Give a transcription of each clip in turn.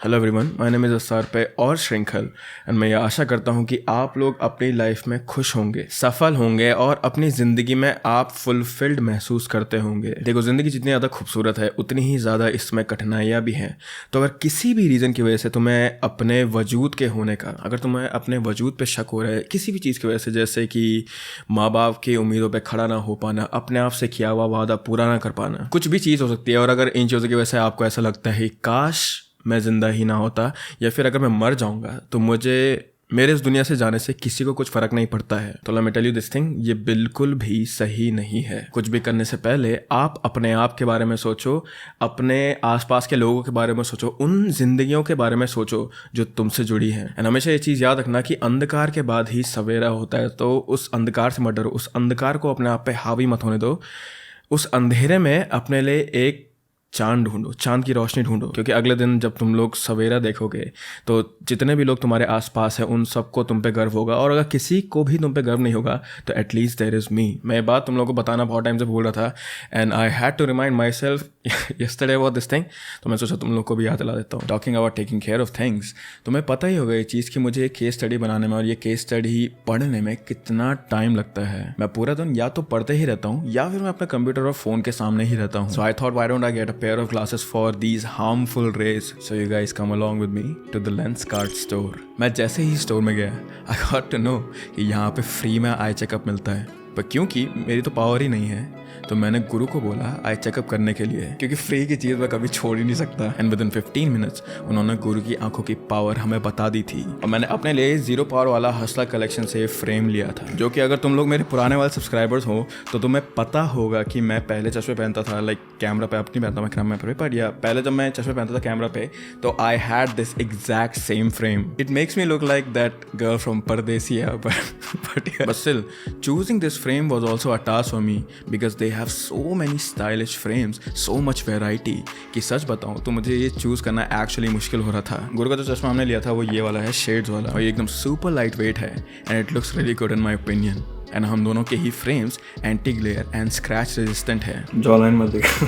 Hello everyone, my name is अस्सार पे और श्रृंखल एंड मैं ये आशा करता हूँ कि आप लोग अपनी लाइफ में खुश होंगे, सफल होंगे और अपनी ज़िंदगी में आप फुलफिल्ड महसूस करते होंगे। देखो, ज़िंदगी जितनी ज़्यादा खूबसूरत है उतनी ही ज़्यादा इसमें कठिनाइयाँ भी हैं। तो अगर किसी भी रीज़न की वजह से तुम्हें अपने वजूद के होने का, अगर तुम्हें अपने वजूद पे शक हो रहा है किसी भी चीज़ की वजह से, जैसे कि माँ बाप की उम्मीदों पे खड़ा ना हो पाना, अपने आप से किया हुआ वादा पूरा ना कर पाना, कुछ भी चीज़ हो सकती है। और अगर इन चीज़ों की वजह से आपको ऐसा लगता है काश मैं ज़िंदा ही ना होता, या फिर अगर मैं मर जाऊंगा तो मुझे मेरे इस दुनिया से जाने से किसी को कुछ फ़र्क नहीं पड़ता है, तो let me tell you this thing, ये बिल्कुल भी सही नहीं है। कुछ भी करने से पहले आप अपने आप के बारे में सोचो, अपने आसपास के लोगों के बारे में सोचो, उन जिंदगियों के बारे में सोचो जो तुमसे जुड़ी हैं। एंड हमेशा ये चीज़ याद रखना कि अंधकार के बाद ही सवेरा होता है। तो उस अंधकार से मत डरो, उस अंधकार को अपने आप पे हावी मत होने दो। उस अंधेरे में अपने लिए एक चांद ढूंढो, चांद की रोशनी ढूंढो, क्योंकि अगले दिन जब तुम लोग सवेरा देखोगे तो जितने भी लोग तुम्हारे आसपास हैं उन सबको तुम पे गर्व होगा। और अगर किसी को भी तुम पे गर्व नहीं होगा तो एटलीस्ट देयर इज़ मी। मैं ये बात तुम लोगों को बताना बहुत टाइम से भूल रहा था and I had to remind myself yesterday about this thing, तो मैं सोचा तुम लोग को भी याद दिला देता हूँ। Talking about taking care of things, तुम्हें पता ही होगा ये चीज़ कि मुझे केस स्टडी बनाने में और ये केस स्टडी पढ़ने में कितना टाइम लगता है। मैं पूरा दिन या तो पढ़ते ही रहता हूँ या फिर मैं अपने कंप्यूटर और फ़ोन के सामने ही रहता हूँ। So I thought why don't I get a pair of glasses for these harmful rays, so you guys come along with me to the Lenskart store. मैं जैसे ही स्टोर में गया, I got to know कि यहाँ पे free में eye checkup मिलता है। पर क्योंकि मेरी तो पावर ही नहीं है तो मैंने गुरु को बोला आई चेकअप करने के लिए, क्योंकि फ्री की चीज़ मैं कभी छोड़ ही नहीं सकता। एंड विद इन 15 मिनट्स उन्होंने गुरु की आंखों की पावर हमें बता दी थी। और मैंने अपने लिए 0 पावर वाला हसला कलेक्शन से फ्रेम लिया था, जो कि अगर तुम लोग मेरे पुराने वाले सब्सक्राइबर्स हो तो तुम्हें पता होगा कि मैं पहले चश्मे पहनता था, लाइक कैमरा पे अपनी पहनता, मैं कैमरा पे पर या पहले जब मैं चश्मे पहनता था कैमरा पे तो I had this exact same frame. It makes me look like that girl from परदेसिया, but still choosing this frame was also a task for me because they have so many stylish frames, so much variety कि सच बताऊं तो मुझे ये choose करना actually मुश्किल हो रहा था। गुरु का जो चश्मा हमने लिया था वो ये वाला है, शेड्स वाला, और ये एकदम सुपर लाइट वेट है and it looks really good in my opinion. And हम दोनों के ही frames anti glare and scratch resistant है। जॉलाइन मत देखो।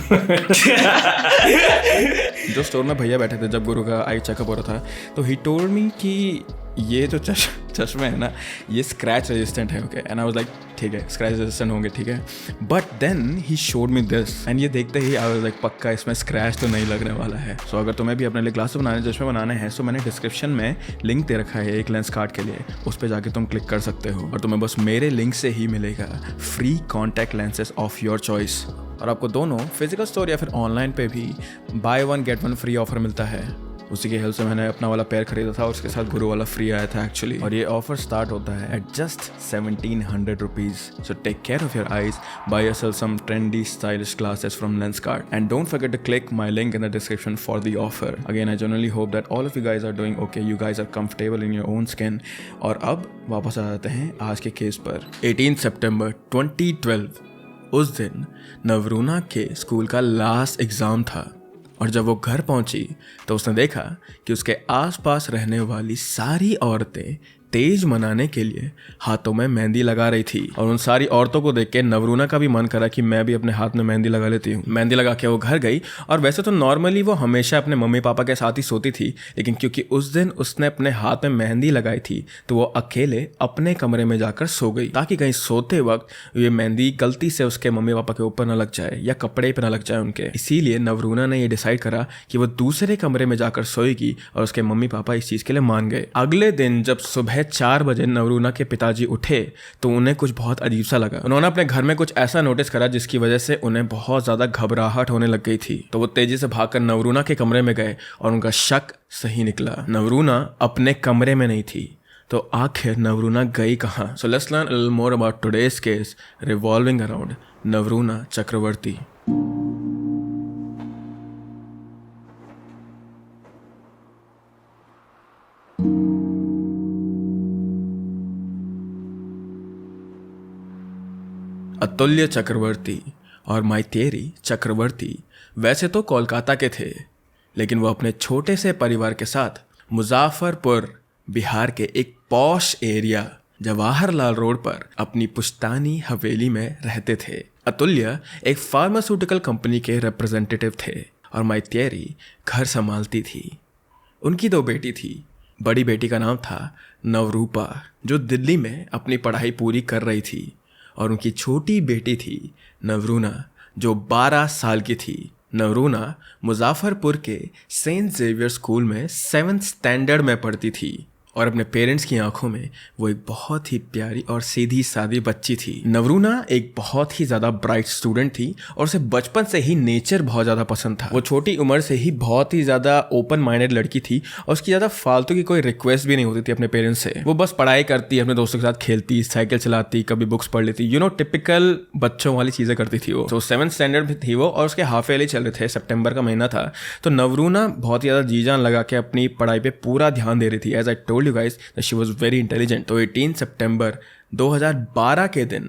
जो स्टोर में भैया बैठे थे जब गुरु का आई चेकअप हो रहा था तो ही टोल्ड मी कि ये जो चश्मे है ना ये स्क्रैच रेजिस्टेंट है। Okay, and I was like ठीक है, स्क्रैच रेजिस्टेंट होंगे, ठीक है। But then he showed me this and ये देखते ही आई वाज लाइक पक्का इसमें स्क्रैच तो नहीं लगने वाला है। सो अगर तुम्हें भी अपने लिए ग्लासेस बनाने, चश्मे बनाने हैं, तो मैंने डिस्क्रिप्शन में लिंक दे रखा है एक लेंसकार्ट के लिए, उस पर जाके तुम क्लिक कर सकते हो और तुम्हें बस मेरे लिंक से ही मिलेगा free contact lenses of your choice. और आपको दोनों फिजिकल स्टोर या फिर ऑनलाइन पे भी बाय 1 गेट 1 फ्री ऑफर मिलता है। उसी के हेल्प से मैंने अपना वाला पेयर खरीदा था और उसके साथ गुरु वाला फ्री आया था एक्चुअली। और ये ऑफर स्टार्ट होता है at just 1700 rupees. So take care of your eyes, buy yourself some trendy stylish glasses from Lenskart and don't forget to click my link in the description for the offer. Again I generally hope that all of you guys are doing okay, you guys are comfortable in your own skin. और अब वापस आ जाते हैं आज के case पर। 18 सितंबर 2012, उस दिन नवरूना के स्कूल का लास्ट एग्ज़ाम था और जब वो घर पहुंची तो उसने देखा कि उसके आसपास रहने वाली सारी औरतें तेज मनाने के लिए हाथों में मेहंदी लगा रही थी। और उन सारी औरतों को देख के नवरूना का भी मन करा कि मैं भी अपने हाथ में मेहंदी लगा लेती हूँ। मेहंदी लगा के वो घर गई और वैसे तो नॉर्मली वो हमेशा अपने मम्मी पापा के साथ ही सोती थी, लेकिन क्योंकि उस दिन उसने अपने हाथ में मेहंदी लगाई थी तो वो अकेले अपने कमरे में जाकर सो गई, ताकि कहीं सोते वक्त ये मेहंदी गलती से उसके मम्मी पापा के ऊपर न लग जाए या कपड़े पर न लग जाए उनके। इसीलिए नवरूना ने ये डिसाइड करा कि वो दूसरे कमरे में जाकर सोएगी और उसके मम्मी पापा इस चीज़ के लिए मान गए। अगले दिन जब सुबह 4 बजे नवरूना के पिताजी उठे तो उन्हें कुछ बहुत अजीब सा लगा। उन्होंने अपने घर में कुछ ऐसा नोटिस करा जिसकी वजह से उन्हें बहुत ज़्यादा घबराहट होने लग गई थी। तो वो तेजी से भागकर नवरूना के कमरे में गए और उनका शक सही निकला, नवरूना अपने कमरे में नहीं थी। तो आखिर नवरूना गई कहाँ? So let's learn a little more about today's case revolving around Navaruna Chakraborty. Atulya Chakraborty और माइतेरी चक्रवर्ती वैसे तो कोलकाता के थे, लेकिन वो अपने छोटे से परिवार के साथ मुजफ्फरपुर बिहार के एक पॉश एरिया जवाहरलाल रोड पर अपनी पुश्तानी हवेली में रहते थे। अतुल्य एक फार्मास्यूटिकल कंपनी के रिप्रेजेंटेटिव थे और माइतेरी घर संभालती थी। उनकी 2 बेटी थी। बड़ी बेटी का नाम था नवरूपा, जो दिल्ली में अपनी पढ़ाई पूरी कर रही थी, और उनकी छोटी बेटी थी नवरूना, जो 12 साल की थी। नवरूना मुज़फ़्फ़रपुर के सेंट ज़ेवियर स्कूल में 7th स्टैंडर्ड में पढ़ती थी, और अपने पेरेंट्स की आंखों में वो एक बहुत ही प्यारी और सीधी सादी बच्ची थी। नवरूना एक बहुत ही ज़्यादा ब्राइट स्टूडेंट थी, और उसे बचपन से ही नेचर बहुत ज़्यादा पसंद था। वो छोटी उम्र से ही बहुत ही ज़्यादा ओपन माइंडेड लड़की थी, और उसकी ज़्यादा फालतू की कोई रिक्वेस्ट भी नहीं होती थी अपने पेरेंट्स से। वो बस पढ़ाई करती, अपने दोस्तों के साथ खेलती, साइकिल चलाती, कभी बुक्स पढ़ लेती, टिपिकल बच्चों वाली चीज़ें करती थी वो। तो 7th स्टैंडर्ड में थी वो, और उसके हाफ ईयरली चल रहे थे, सितंबर का महीना था। तो नवरूना बहुत ही ज़्यादा जी जान लगा के अपनी पढ़ाई पर पूरा ध्यान दे रही थी। As I told you guys that she was very intelligent। तो 18 सितंबर 2012 के दिन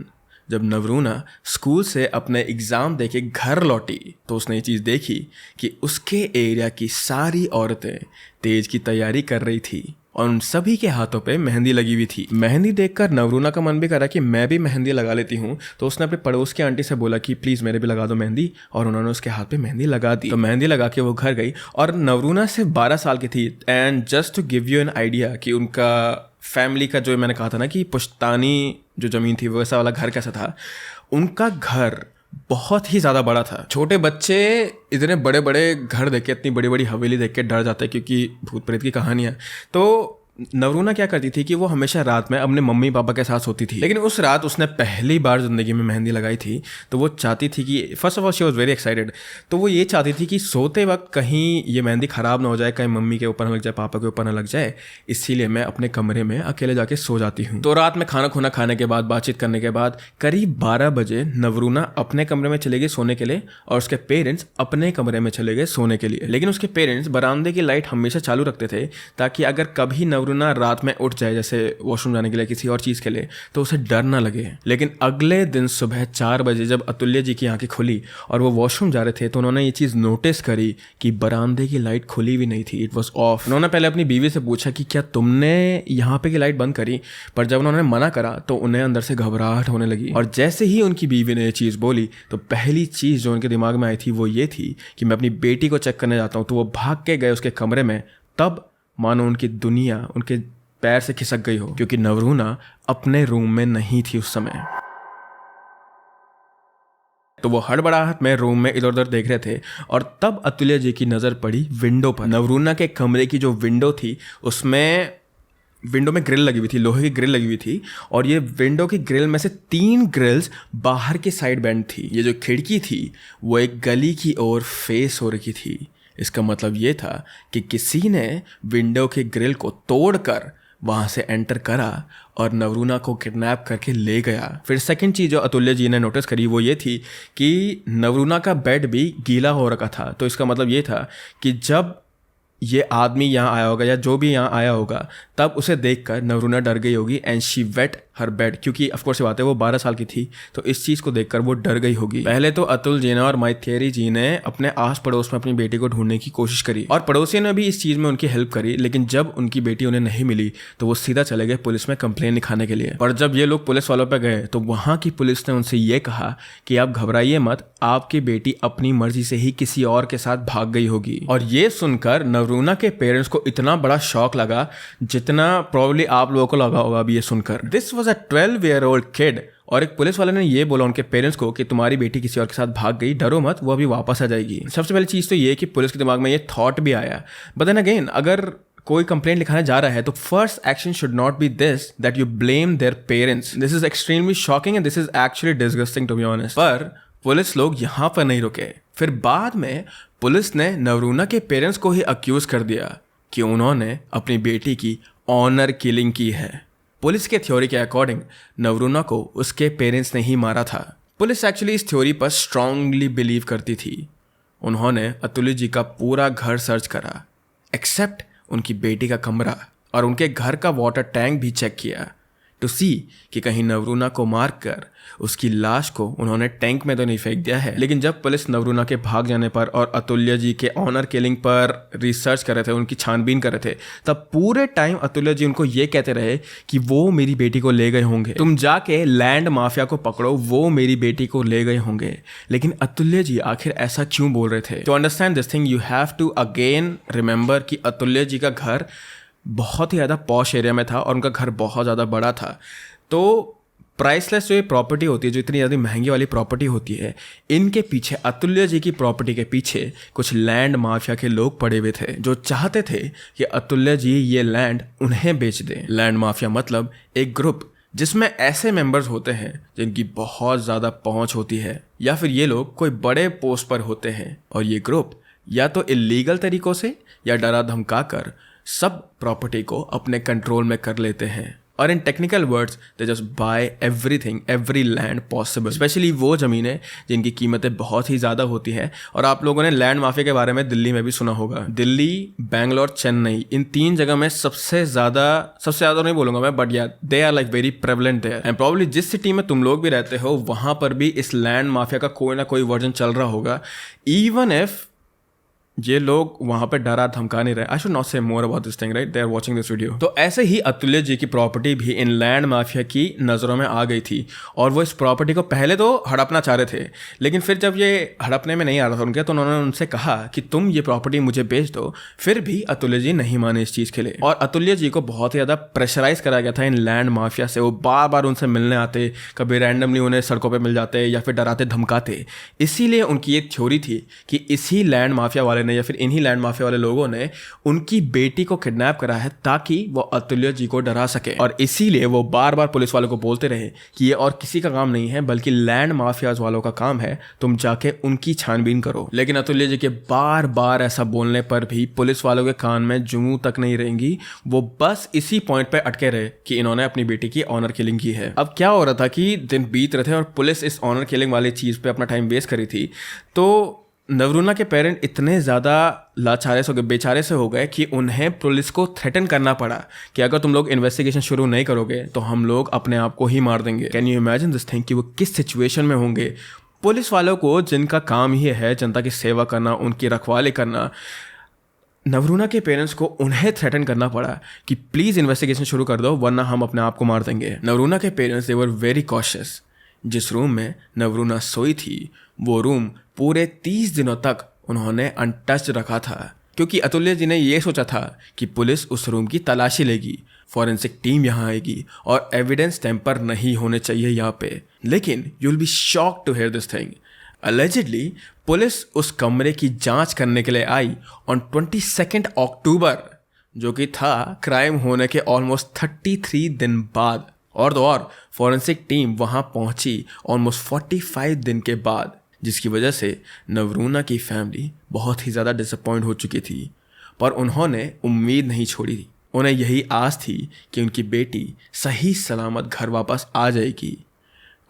जब नवरूना स्कूल से अपने एग्ज़ाम देके घर लौटी, तो उसने ये चीज़ देखी कि उसके एरिया की सारी औरतें तेज की तैयारी कर रही थी, और उन सभी के हाथों पे मेहंदी लगी हुई थी। मेहंदी देखकर नवरूना का मन भी करा कि मैं भी मेहंदी लगा लेती हूँ। तो उसने अपने पड़ोस की आंटी से बोला कि प्लीज़ मेरे भी लगा दो मेहंदी, और उन्होंने उसके हाथ पे मेहंदी लगा दी। तो मेहंदी लगा के वो घर गई, और नवरूना सिर्फ 12 साल की थी। And just to give you an idea कि उनका फैमिली का, जो मैंने कहा था ना कि पुश्तानी जो ज़मीन थी वैसा वाला घर कैसा था, उनका घर बहुत ही ज़्यादा बड़ा था। छोटे बच्चे इतने बड़े बड़े घर देख के, इतनी बड़ी बड़ी हवेली देख के डर जाते हैं, क्योंकि भूत प्रेत की कहानियाँ। तो नवरूना क्या करती थी कि वो हमेशा रात में अपने मम्मी पापा के साथ सोती थी, लेकिन उस रात उसने पहली बार ज़िंदगी में मेहंदी लगाई थी। तो वो चाहती थी कि first of all she was very excited. तो वो ये चाहती थी कि सोते वक्त कहीं ये मेहंदी ख़राब ना हो जाए, कहीं मम्मी के ऊपर ना लग जाए, पापा के ऊपर ना लग जाए, इसीलिए मैं अपने कमरे में अकेले जाके सो जाती हूँ। तो रात में खाना खुना खाने के बाद, बातचीत करने के बाद, करीब 12 बजे नवरूना अपने कमरे में चले गई सोने के लिए, और उसके पेरेंट्स अपने कमरे में चले गए सोने के लिए। लेकिन उसके पेरेंट्स बरामदे की लाइट हमेशा चालू रखते थे, ताकि अगर कभी नवरूना रात में उठ जाए, जैसे वॉशरूम जाने के लिए, किसी और चीज़ के लिए, तो उसे डर ना लगे। लेकिन अगले दिन सुबह 4 बजे जब अतुल्य जी की आंखें खुली और वो वॉशरूम जा रहे थे, तो उन्होंने ये चीज़ नोटिस करी कि बरामदे की लाइट खुली भी नहीं थी, इट वॉज ऑफ। उन्होंने पहले अपनी बीवी से पूछा कि क्या तुमने यहाँ पे की लाइट बंद करी, पर जब उन्होंने मना करा तो उन्हें अंदर से घबराहट होने लगी। और जैसे ही उनकी बीवी ने ये चीज़ बोली, तो पहली चीज़ जो उनके दिमाग में आई थी वो ये थी कि मैं अपनी बेटी को चेक करने जाता हूँ। तो वो भाग के गए उसके कमरे में। तब मानो उनकी दुनिया उनके पैर से खिसक गई हो, क्योंकि नवरूना अपने रूम में नहीं थी उस समय। तो वो हड़बड़ाहट में रूम में इधर उधर देख रहे थे, और तब अतुल्य जी की नज़र पड़ी विंडो पर। नवरूना के कमरे की जो विंडो थी, उसमें विंडो में ग्रिल लगी हुई थी, लोहे की ग्रिल लगी हुई थी, और ये विंडो की ग्रिल में से 3 ग्रिल्स बाहर की साइड बेंड थी। ये जो खिड़की थी वो एक गली की ओर फेस हो रखी थी। इसका मतलब ये था कि किसी ने विंडो के ग्रिल को तोड़कर वहाँ से एंटर करा और नवरूना को किडनैप करके ले गया। फिर सेकंड चीज़ जो अतुल्य जी ने नोटिस करी वो ये थी कि नवरूना का बेड भी गीला हो रखा था। तो इसका मतलब ये था कि जब ये आदमी यहाँ आया होगा, या जो भी यहाँ आया होगा, तब उसे देखकर नवरूना डर गई होगी, and she wet her bed, क्योंकि ऑफकोर्स ये बात है वो 12 साल की थी, तो इस चीज़ को देखकर वो डर गई होगी। पहले तो अतुल जी ने और माइथेरी जी ने अपने आस पड़ोस में अपनी बेटी को ढूंढने की कोशिश करी, और पड़ोसियों ने भी इस चीज़ में उनकी हेल्प करी। लेकिन जब उनकी बेटी उन्हें नहीं मिली, तो वो सीधा चले गए पुलिस में कंप्लेन लिखाने के लिए। और जब ये लोग पुलिस वालों पर गए, तो वहाँ की पुलिस ने उनसे ये कहा कि आप घबराइए मत, आपकी बेटी अपनी मर्जी से ही किसी और के साथ भाग गई होगी। और ये सुनकर नवरूना के पेरेंट्स को इतना बड़ा शॉक लगा, जितना प्रॉब्ली आप लोगों को लगा होगा अभी ये सुनकर। This was a 12-year-old kid, और एक पुलिस वाले ने ये बोला उनके पेरेंट्स को कि तुम्हारी बेटी किसी और के साथ भाग गई, डरो मत, वो अभी वापस आ जाएगी। सबसे पहली चीज़ तो ये कि पुलिस के दिमाग में ये थॉट भी आया, बट देन अगेन अगर कोई कंप्लेंट लिखाने जा रहा है तो first action should not be this that you blame their parents. This is extremely shocking and this is actually disgusting to be honest. पर पुलिस लोग यहाँ पर नहीं रुके। फिर बाद में पुलिस ने नवरूना के पेरेंट्स को ही अक्यूज कर दिया कि उन्होंने अपनी बेटी की ऑनर किलिंग की है। पुलिस के थ्योरी के अकॉर्डिंग नवरूना को उसके पेरेंट्स ने ही मारा था। पुलिस एक्चुअली इस थ्योरी पर स्ट्रांगली बिलीव करती थी। उन्होंने अतुल्य जी का पूरा घर सर्च करा, एक्सेप्ट उनकी बेटी का कमरा, और उनके घर का वाटर टैंक भी चेक किया, टू सी कि कहीं नवरूना को मार कर उसकी लाश को उन्होंने टैंक में तो नहीं फेंक दिया है। लेकिन जब पुलिस नवरूना के भाग जाने पर और अतुल्य जी के ऑनर किलिंग पर रिसर्च कर रहे थे, उनकी छानबीन कर रहे थे, तब पूरे टाइम अतुल्य जी उनको ये कहते रहे कि वो मेरी बेटी को ले गए होंगे, तुम जाके लैंड माफिया को पकड़ो, वो मेरी बेटी को ले गए होंगे। लेकिन अतुल्य जी आखिर ऐसा क्यों बोल रहे थे? To understand this thing you have to again remember कि अतुल्य जी का घर बहुत ही ज़्यादा पॉश एरिया में था और उनका घर बहुत ज़्यादा बड़ा था। तो प्राइसलेस जो ये प्रॉपर्टी होती है, जो इतनी ज़्यादा महंगी वाली प्रॉपर्टी होती है, इनके पीछे, अतुल्य जी की प्रॉपर्टी के पीछे कुछ लैंड माफिया के लोग पड़े हुए थे जो चाहते थे कि अतुल्य जी ये लैंड उन्हें बेच दें। लैंड माफिया मतलब एक ग्रुप जिसमें ऐसे मेंबर्स होते हैं जिनकी बहुत ज़्यादा पहुंच होती है, या फिर ये लोग कोई बड़े पोस्ट पर होते हैं और ये ग्रुप या तो इलीगल तरीकों से या डरा धमका कर सब प्रॉपर्टी को अपने कंट्रोल में कर लेते हैं। और इन technical words they just by everything, every land possible, specially वो ज़मीनें जिनकी कीमतें बहुत ही ज़्यादा होती हैं। और आप लोगों ने लैंड माफिया के बारे में दिल्ली में भी सुना होगा। दिल्ली, बैंगलोर, चेन्नई, इन 3 जगह में सबसे ज़्यादा नहीं बोलूँगा मैं, but yeah they are like very prevalent there. And probably जिस सिटी में तुम लोग भी रहते हो वहाँ पर भी इस लैंड माफिया का कोई ना कोई वर्जन चल रहा होगा, इवन इफ ये लोग वहां पे डरा धमका नहीं रहे। आई should not say more about this thing, right? They are watching this video. तो ऐसे ही अतुल्य जी की प्रॉपर्टी भी इन लैंड माफिया की नज़रों में आ गई थी और वो इस प्रॉपर्टी को पहले तो हड़पना चाह रहे थे, लेकिन फिर जब ये हड़पने में नहीं आ रहा था उनके, तो उन्होंने उनसे कहा कि तुम ये प्रॉपर्टी मुझे बेच दो। फिर भी अतुल्य जी नहीं माने इस चीज़ के लिए और अतुल्य जी को बहुत ही ज़्यादा प्रेशराइज करा गया था इन लैंड माफिया से। वो बार बार उनसे मिलने आते, कभी रैंडमली उन्हें सड़कों पर मिल जाते या फिर डराते धमकाते। इसीलिए उनकी एक थ्योरी थी कि इसी लैंड माफिया वाले ने या फिर इन्हीं लैंड माफिया वाले लोगों ने उनकी बेटी को किडनैप करा है ताकि वो अतुल्य जी को डरा सके। और इसीलिए वो बार बार पुलिस वालों को बोलते रहे कि ये और किसी का काम नहीं है बल्कि लैंड माफियाज वालों का काम है, तुम जाके उनकी छानबीन करो। लेकिन अतुल्य जी के बार बार ऐसा बोलने पर भी पुलिस वालों के कान में जूं तक नहीं रहेंगी। वो बस इसी पॉइंट पे अटके रहे कि इन्होंने अपनी बेटी की ऑनर किलिंग की है। अब क्या हो रहा था कि दिन बीत रहे थे और पुलिस इस ऑनर किलिंग वाली चीज पे अपना टाइम वेस्ट करी थी। तो नवरूना के पेरेंट इतने ज़्यादा बेचारे से हो गए कि उन्हें पुलिस को थ्रेटन करना पड़ा कि अगर तुम लोग इन्वेस्टिगेशन शुरू नहीं करोगे तो हम लोग अपने आप को ही मार देंगे। Can you imagine this thing कि वो किस सिचुएशन में होंगे? पुलिस वालों को जिनका काम ही है जनता की सेवा करना, उनकी रखवाली करना, नवरूना के पेरेंट्स को उन्हें थ्रेटन करना पड़ा कि प्लीज़ इन्वेस्टिगेशन शुरू कर दो वरना हम अपने आप को मार देंगे। नवरूना के parents they were very cautious. जिस रूम में नवरूना सोई थी वो रूम पूरे 30 दिनों तक उन्होंने अनटच्ड रखा था, क्योंकि अतुल्य जी ने ये सोचा था कि पुलिस उस रूम की तलाशी लेगी, फॉरेंसिक टीम यहाँ आएगी और एविडेंस टेम्पर नहीं होने चाहिए यहाँ पे। लेकिन you will be shocked to hear this thing. Allegedly police उस कमरे की जांच करने के लिए आई ऑन 22 अक्टूबर, जो कि था क्राइम होने के ऑलमोस्ट 33 दिन बाद। और तो और फॉरेंसिक टीम वहाँ पहुँची ऑलमोस्ट 45 दिन के बाद, जिसकी वजह से नवरूना की फैमिली बहुत ही ज़्यादा डिसअपॉइंट हो चुकी थी। पर उन्होंने उम्मीद नहीं छोड़ी। उन्हें यही आस थी कि उनकी बेटी सही सलामत घर वापस आ जाएगी।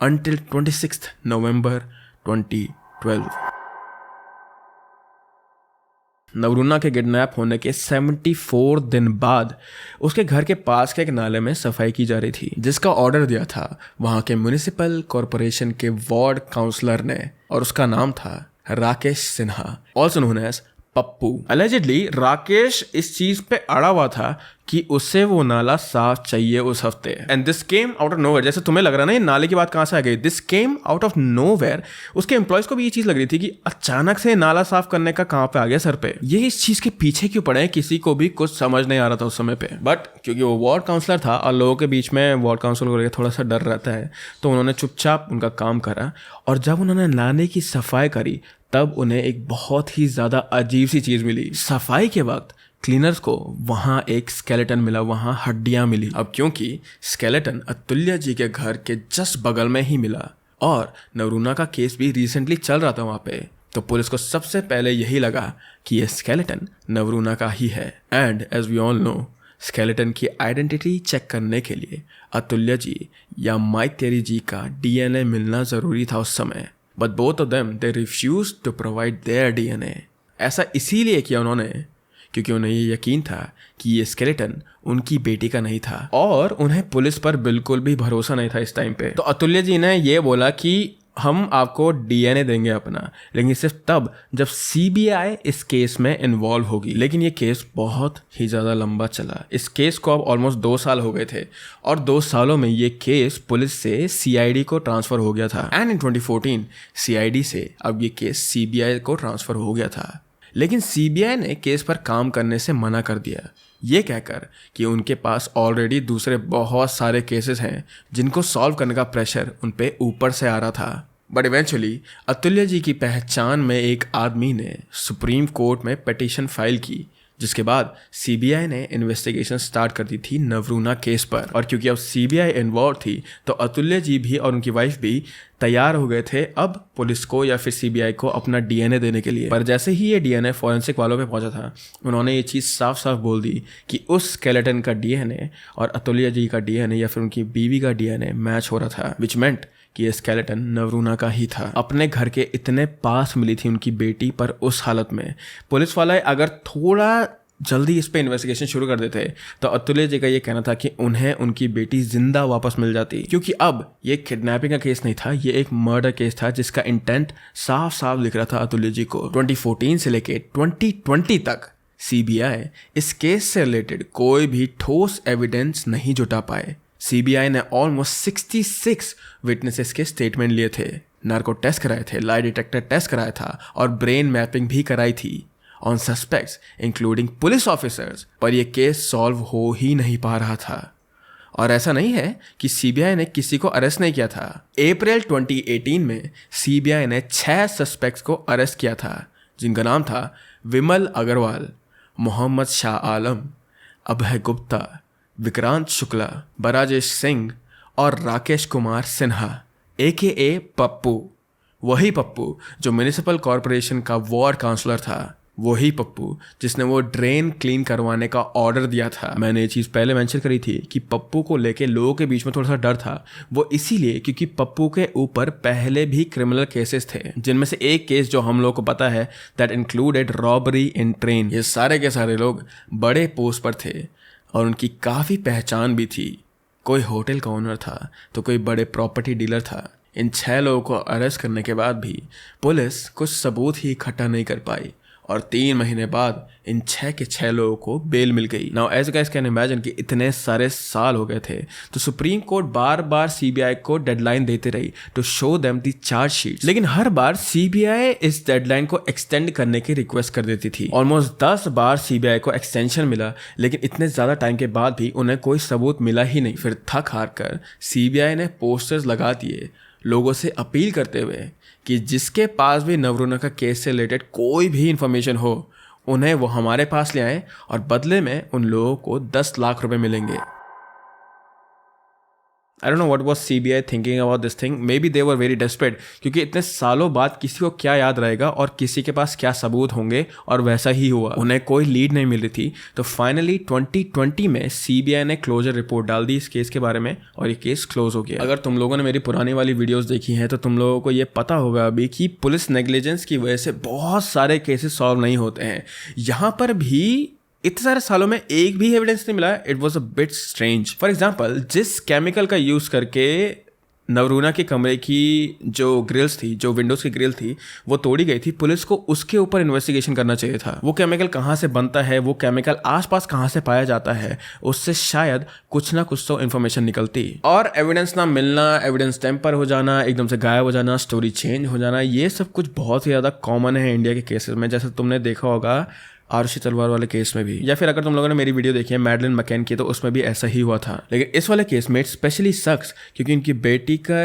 Until 26 नवंबर 2012। नवरूना के किडनैप होने के 74 दिन बाद उसके घर के पास के एक नाले में सफाई की जा रही थी, जिसका ऑर्डर दिया था वहाँ के म्युनिसिपल कॉरपोरेशन के वार्ड काउंसलर ने, और उसका नाम था Rakesh Sinha, also known as Pappu. Allegedly Rakesh इस चीज पे अड़ा हुआ था कि उसे वो नाला साफ चाहिए उस हफ्ते। And this came out of nowhere. जैसे तुम्हें लग रहा है ना ये नाले की बात कहाँ से आ गई, this came out of nowhere. उसके एम्प्लॉयज को भी ये चीज लग रही थी कि अचानक से नाला साफ करने का कहाँ पे आ गया सर पे, ये इस चीज के पीछे क्यों पड़े, किसी को भी कुछ समझ नहीं आ रहा था उस समय पे। बट क्योंकि वो वार्ड काउंसलर था और लोगों के बीच में वार्ड काउंसलर को लेकर थोड़ा सा डर रहता है, तो उन्होंने चुपचाप उनका काम करा। और जब उन्होंने नाले की सफाई करी तब उन्हें एक बहुत ही ज़्यादा अजीब सी चीज़ मिली। सफाई के वक्त क्लीनर्स को वहाँ एक स्केलेटन मिला, वहाँ हड्डियाँ मिली। अब क्योंकि स्केलेटन अतुल्य जी के घर के जस्ट बगल में ही मिला और नवरूना का केस भी रिसेंटली चल रहा था वहाँ पे, तो पुलिस को सबसे पहले यही लगा कि ये स्केलेटन नवरूना का ही है। And as we all know, skeleton की आइडेंटिटी चेक करने के लिए अतुल्य जी या माइक टेरी जी का DNA मिलना ज़रूरी था उस समय। But both of them they refused to provide their DNA। ऐसा इसीलिए किया उन्होंने क्योंकि उन्हें ये यकीन था कि ये स्केलेटन उनकी बेटी का नहीं था और उन्हें पुलिस पर बिल्कुल भी भरोसा नहीं था इस टाइम पे। तो अतुल्य जी ने ये बोला कि हम आपको डीएनए देंगे अपना, लेकिन सिर्फ तब जब सीबीआई इस केस में इन्वॉल्व होगी। लेकिन ये केस बहुत ही ज़्यादा लंबा चला। इस केस को अब ऑलमोस्ट 2 साल हो गए थे और 2 सालों में ये केस पुलिस से सीआईडी को ट्रांसफ़र हो गया था एंड इन 2014 सीआईडी से अब ये केस सीबीआई को ट्रांसफ़र हो गया था। लेकिन सीबीआई ने केस पर काम करने से मना कर दिया, ये कहकर कि उनके पास ऑलरेडी दूसरे बहुत सारे केसेस हैं जिनको सॉल्व करने का प्रेशर उन पे ऊपर से आ रहा था। बट इवेंचुअली अतुल्य जी की पहचान में एक आदमी ने सुप्रीम कोर्ट में पिटीशन फाइल की, जिसके बाद सीबीआई ने इन्वेस्टिगेशन स्टार्ट कर दी थी नवरूना केस पर। और क्योंकि अब सीबीआई इन्वॉल्व थी तो अतुल्य जी भी और उनकी वाइफ भी तैयार हो गए थे अब पुलिस को या फिर सीबीआई को अपना डीएनए देने के लिए। पर जैसे ही ये डीएनए फॉरेंसिक वालों पे पहुंचा था, उन्होंने ये चीज़ साफ साफ बोल दी कि उस स्केलेटन का डीएनए और अतुल्य जी का डीएनए या फिर उनकी बीवी का डीएनए मैच हो रहा था, विच मेंट कि ये स्केलेटन नवरूना का ही था। अपने घर के इतने पास मिली थी उनकी बेटी, पर उस हालत में पुलिस वाले अगर थोड़ा जल्दी इस पे इन्वेस्टिगेशन शुरू कर देते तो अतुल्य जी का ये कहना था कि उन्हें उनकी बेटी जिंदा वापस मिल जाती। क्योंकि अब ये किडनैपिंग का केस नहीं था, ये एक मर्डर केस था जिसका इंटेंट साफ साफ लिख रहा था अतुल्य जी को। 2014 से लेके 2020 तक सीबीआई इस केस से रिलेटेड कोई भी ठोस एविडेंस नहीं जुटा पाए। सीबीआई ने ऑलमोस्ट 66 विटनेसेस के स्टेटमेंट लिए थे, नार्को टेस्ट कराए थे, लाई डिटेक्टर टेस्ट कराया था और ब्रेन मैपिंग भी कराई थी on suspects including police officers, पर यह केस सॉल्व हो ही नहीं पा रहा था। और ऐसा नहीं है कि सीबीआई ने किसी को अरेस्ट नहीं किया था। अप्रैल 2018 में सीबीआई ने 6 सस्पेक्ट्स को अरेस्ट किया था, जिनका नाम था विमल अग्रवाल, मोहम्मद शाह आलम, अभय गुप्ता, विक्रांत शुक्ला, बराजेश सिंह और राकेश कुमार सिन्हा AKA पप्पू। वही पप्पू जो म्युनिसिपल कॉरपोरेशन का वार्ड काउंसलर था, वही पप्पू जिसने वो ड्रेन क्लीन करवाने का ऑर्डर दिया था। मैंने ये चीज़ पहले मेंशन करी थी कि पप्पू को लेके लोगों के बीच में थोड़ा सा डर था, वो इसीलिए क्योंकि पप्पू के ऊपर पहले भी क्रिमिनल केसेस थे, जिनमें से एक केस जो हम लोग को पता है that included robbery in train. ये सारे के सारे लोग बड़े पोस्ट पर थे और उनकी काफ़ी पहचान भी थी। कोई होटल का ओनर था तो कोई बड़े प्रॉपर्टी डीलर था। इन 6 लोगों को अरेस्ट करने के बाद भी पुलिस कुछ सबूत ही इकट्ठा नहीं कर पाई और 3 महीने बाद इन 6 के 6 लोगों को बेल मिल गई। Now as guys can imagine कि इतने सारे साल हो गए थे तो सुप्रीम कोर्ट बार बार सीबीआई को डेडलाइन देते रही to show them the charge sheets, लेकिन हर बार सीबीआई इस डेडलाइन को एक्सटेंड करने की रिक्वेस्ट कर देती थी। ऑलमोस्ट 10 बार सीबीआई को एक्सटेंशन मिला, लेकिन इतने ज़्यादा टाइम के बाद भी उन्हें कोई सबूत मिला ही नहीं। फिर थक हार कर सीबीआई ने पोस्टर्स लगा दिए लोगों से अपील करते हुए कि जिसके पास भी नवरूना का केस से रिलेटेड कोई भी इंफॉर्मेशन हो उन्हें वो हमारे पास ले आए और बदले में उन लोगों को 10 लाख रुपए मिलेंगे। I don't know what was CBI thinking about this thing. Maybe they were very desperate, क्योंकि इतने सालों बाद किसी को क्या याद रहेगा और किसी के पास क्या सबूत होंगे, और वैसा ही हुआ। उन्हें कोई लीड नहीं मिल रही थी, तो फाइनली 2020 में CBI ने क्लोजर रिपोर्ट डाल दी इस केस के बारे में और ये केस क्लोज हो गया। अगर तुम लोगों ने मेरी पुरानी वाली वीडियोस देखी हैं तो तुम लोगों को ये पता होगा अभी कि पुलिस नेग्लिजेंस की वजह से बहुत सारे केसेस सॉल्व नहीं होते हैं। यहाँ पर भी इतने सारे सालों में एक भी एविडेंस नहीं मिला। It was a bit strange. For example, जिस केमिकल का यूज़ करके नवरूना के कमरे की जो ग्रिल्स थी, जो विंडोज़ की ग्रिल थी, वो तोड़ी गई थी, पुलिस को उसके ऊपर इन्वेस्टिगेशन करना चाहिए था। वो केमिकल कहाँ से बनता है, वो केमिकल आसपास कहाँ से पाया जाता है, उससे शायद कुछ ना कुछ तो इन्फॉर्मेशन निकलती। और एविडेंस ना मिलना, एविडेंस टेम्पर हो जाना, एकदम से गायब हो जाना, स्टोरी चेंज हो जाना, ये सब कुछ बहुत ही ज़्यादा कॉमन है इंडिया के केसेस में। जैसे तुमने देखा होगा आरुषि तलवार वाले केस में भी, या फिर अगर तुम लोगों ने मेरी वीडियो देखी है मैडलिन मैकेन की, तो उसमें भी ऐसा ही हुआ था। लेकिन इस वाले केस में स्पेशली सक्स क्योंकि उनकी बेटी का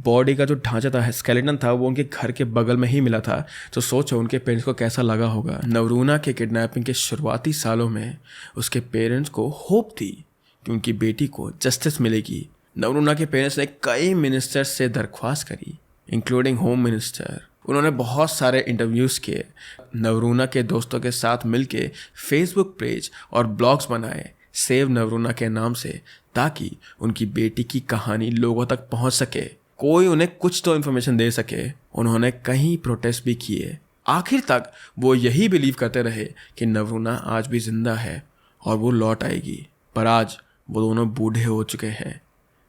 बॉडी का जो ढांचा था, स्केलेटन था, वो उनके घर के बगल में ही मिला था। तो सोचो उनके पेरेंट्स को कैसा लगा होगा। नवरूना के किडनैपिंग के शुरुआती सालों में उसके पेरेंट्स को होप थी कि उनकी बेटी को जस्टिस मिलेगी। नवरूना के पेरेंट्स ने कई मिनिस्टर्स से दरख्वास्त करी, इंक्लूडिंग होम मिनिस्टर। उन्होंने बहुत सारे इंटरव्यूज़ किए, नवरूना के दोस्तों के साथ मिलके फेसबुक पेज और ब्लॉग्स बनाए सेव नवरूना के नाम से, ताकि उनकी बेटी की कहानी लोगों तक पहुंच सके, कोई उन्हें कुछ तो इन्फॉर्मेशन दे सके। उन्होंने कई प्रोटेस्ट भी किए, आखिर तक वो यही बिलीव करते रहे कि नवरूना आज भी जिंदा है और वो लौट आएगी, पर आज वो दोनों बूढ़े हो चुके हैं।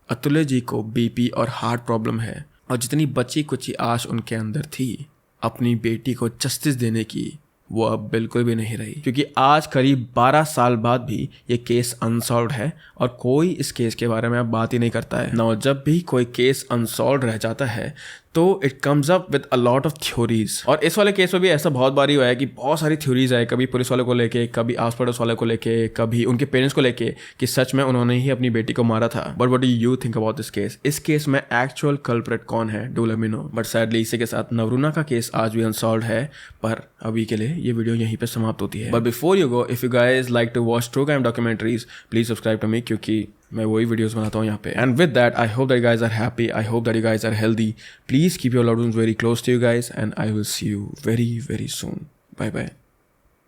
अतुल्य जी को बीपी और हार्ट प्रॉब्लम है और जितनी बची कुची आश उनके अंदर थी अपनी बेटी को जस्टिस देने की, वो अब बिल्कुल भी नहीं रही, क्योंकि आज करीब 12 साल बाद भी ये केस अनसॉल्व्ड है और कोई इस केस के बारे में अब बात ही नहीं करता है ना। जब भी कोई केस अनसॉल्व्ड रह जाता है तो it comes up with a lot of theories. और इस वाले केस में भी ऐसा बहुत बारी हुआ है कि बहुत सारी थ्योरीज आए, कभी पुलिस वाले को लेके, कभी आस पड़ोस वाले को लेके, कभी उनके पेरेंट्स को लेके कि सच में उन्होंने ही अपनी बेटी को मारा था। But what do you think about this case? इस केस में एक्चुअल कल्प्रेट कौन है? Do let me know. But sadly इसी के साथ नवरूना का केस आज भी अनसॉल्व्ड है, पर अभी के लिए ये वीडियो यहीं पे समाप्त होती है। But before you go, if you guys like to watch true crime documentaries, please subscribe to me, क्योंकि मैं वही वीडियोस बनाता हूँ यहाँ पे। And with that I hope that you guys are happy, I hope that you guys are healthy. Please keep your loved ones very close to you guys and I will see you very very soon. Bye bye.